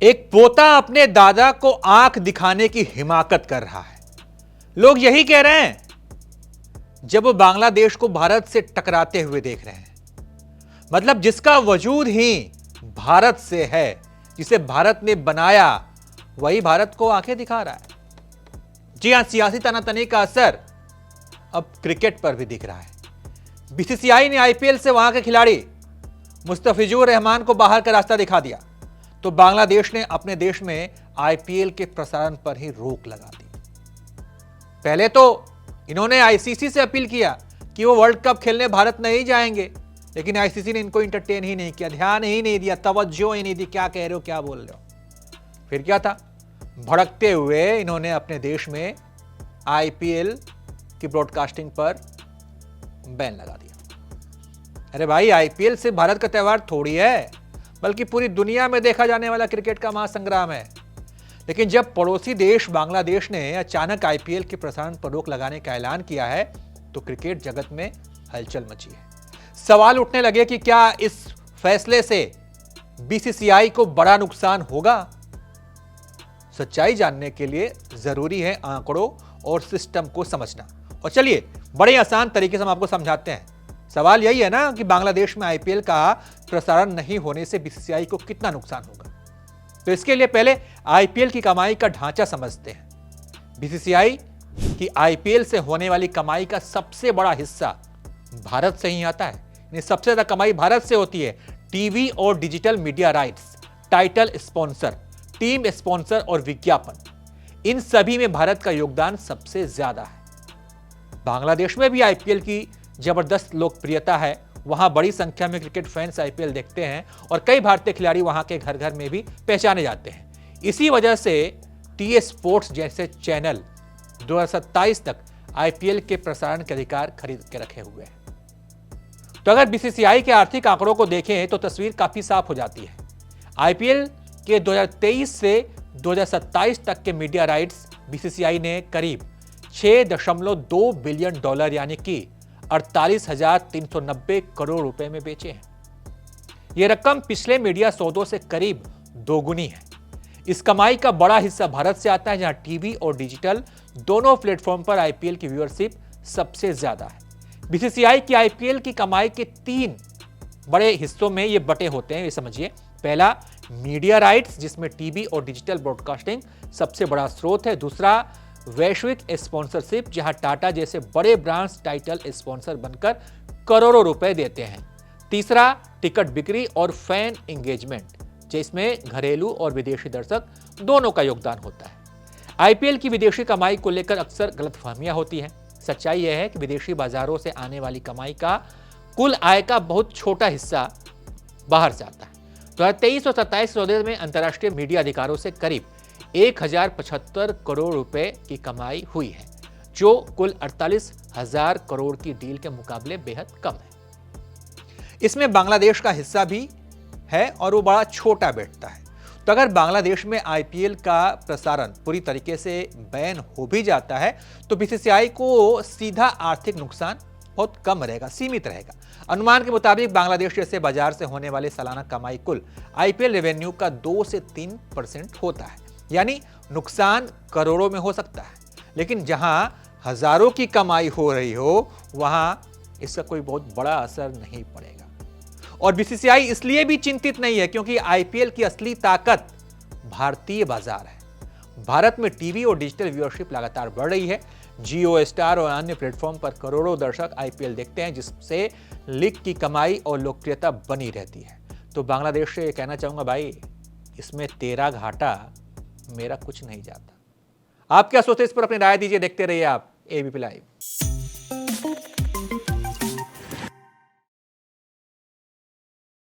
एक पोता अपने दादा को आंख दिखाने की हिमाकत कर रहा है। लोग यही कह रहे हैं जब वो बांग्लादेश को भारत से टकराते हुए देख रहे हैं। मतलब जिसका वजूद ही भारत से है, जिसे भारत ने बनाया, वही भारत को आंखें दिखा रहा है। जी हां, सियासी तनातनी का असर अब क्रिकेट पर भी दिख रहा है। बीसीसीआई ने आईपीएल से वहां के खिलाड़ी मुस्तफिजुर रहमान को बाहर का रास्ता दिखा दिया, तो बांग्लादेश ने अपने देश में आईपीएल के प्रसारण पर ही रोक लगा दी। पहले तो इन्होंने आईसीसी से अपील किया कि वो वर्ल्ड कप खेलने भारत नहीं जाएंगे, लेकिन आईसीसी ने इनको इंटरटेन ही नहीं किया, ध्यान ही नहीं दिया, तवज्जो ही नहीं दी। क्या कह रहे हो, क्या बोल रहे हो। फिर क्या था, भड़कते हुए इन्होंने अपने देश में आईपीएल की ब्रॉडकास्टिंग पर बैन लगा दिया। अरे भाई, आईपीएल से भारत का त्यौहार थोड़ी है, बल्कि पूरी दुनिया में देखा जाने वाला क्रिकेट का महासंग्राम है। लेकिन जब पड़ोसी देश बांग्लादेश ने अचानक आईपीएल के प्रसारण पर रोक लगाने का ऐलान किया है, तो क्रिकेट जगत में हलचल मची है। सवाल उठने लगे कि क्या इस फैसले से बीसीसीआई को बड़ा नुकसान होगा। सच्चाई जानने के लिए जरूरी है आंकड़ों और सिस्टम को समझना। और चलिए बड़े आसान तरीके से हम आपको समझाते हैं। सवाल यही है ना कि बांग्लादेश में आईपीएल का प्रसारण नहीं होने से बीसीसीआई को कितना नुकसान होगा। तो इसके लिए पहले आईपीएल की कमाई का ढांचा समझते हैं। बीसीसीआई की आईपीएल से होने वाली कमाई का सबसे बड़ा हिस्सा भारत से ही आता है। यानी सबसे ज्यादा कमाई भारत से होती है। टीवी और digital media rights, title sponsor, team sponsor और विज्ञापन, इन सभी में भारत का योगदान सबसे ज्यादा है। बांग्लादेश में भी आईपीएल की जबरदस्त लोकप्रियता है। वहां बड़ी संख्या में क्रिकेट फैंस आईपीएल देखते हैं और कई भारतीय खिलाड़ी वहां के घर घर में भी पहचाने जाते हैं। इसी वजह से टी स्पोर्ट्स जैसे चैनल 2027 तक आईपीएल के प्रसारण के अधिकार खरीद के रखे हुए हैं। तो अगर बीसीसीआई के आर्थिक आंकड़ों को देखें तो तस्वीर काफी साफ हो जाती है। आईपीएल के 2023 से 2027 तक के मीडिया राइट्स बीसीसीआई ने करीब $6.2 बिलियन यानी कि 48,390 करोड़ रुपए में बेचे हैं। यह रकम पिछले मीडिया सौदों से करीब दोगुनी है। इस कमाई का बड़ा हिस्सा भारत से आता है, जहां टीवी और डिजिटल दोनों प्लेटफॉर्म पर आईपीएल की व्यूअरशिप सबसे ज्यादा है। बीसीसीआई की आईपीएल की कमाई के 3 बड़े हिस्सों में ये बटे होते हैं, ये समझिए। पहला, मीडिया राइट्स, जिसमें टीवी और डिजिटल ब्रॉडकास्टिंग सबसे बड़ा स्रोत है। दूसरा, वैश्विक स्पॉन्सरशिप, जहां टाटा जैसे बड़े ब्रांड्स टाइटल स्पॉन्सर बनकर करोड़ों रुपए देते हैं। तीसरा, टिकट बिक्री और फैन एंगेजमेंट, जिसमें घरेलू और विदेशी दर्शक दोनों का योगदान होता है। आईपीएल की विदेशी कमाई को लेकर अक्सर गलतफहमियां होती हैं। सच्चाई यह है कि विदेशी बाजारों से आने वाली कमाई का कुल आय का बहुत छोटा हिस्सा बाहर से आता है। 2023 और 27 सौदे में अंतर्राष्ट्रीय मीडिया अधिकारों से करीब 1075 करोड़ रुपए की कमाई हुई है, जो कुल 48,000 करोड़ की डील के मुकाबले बेहद कम है। इसमें बांग्लादेश का हिस्सा भी है और वो बड़ा छोटा बैठता है। तो अगर बांग्लादेश में आईपीएल का प्रसारण पूरी तरीके से बैन हो भी जाता है, तो बीसीसीआई को सीधा आर्थिक नुकसान बहुत कम रहेगा, सीमित रहेगा। अनुमान के मुताबिक बांग्लादेश जैसे बाजार से होने वाले सालाना कमाई कुल आईपीएल रेवेन्यू का 2 से 3% होता है। यानी नुकसान करोड़ों में हो सकता है, लेकिन जहां हजारों की कमाई हो रही हो, वहां इसका कोई बहुत बड़ा असर नहीं पड़ेगा। और बीसीसीआई इसलिए भी चिंतित नहीं है क्योंकि आईपीएल की असली ताकत भारतीय बाजार है। भारत में टीवी और डिजिटल व्यूअरशिप लगातार बढ़ रही है। जियो, स्टार और अन्य प्लेटफॉर्म पर करोड़ों दर्शक आईपीएल देखते हैं, जिससे लीग की कमाई और लोकप्रियता बनी रहती है। तो बांग्लादेश से कहना चाहूंगा, भाई इसमें तेरा घाटा, मेरा कुछ नहीं जाता। आप क्या सोचते हैं इस पर अपनी राय दीजिए। देखते रहिए आप एबीपी लाइव।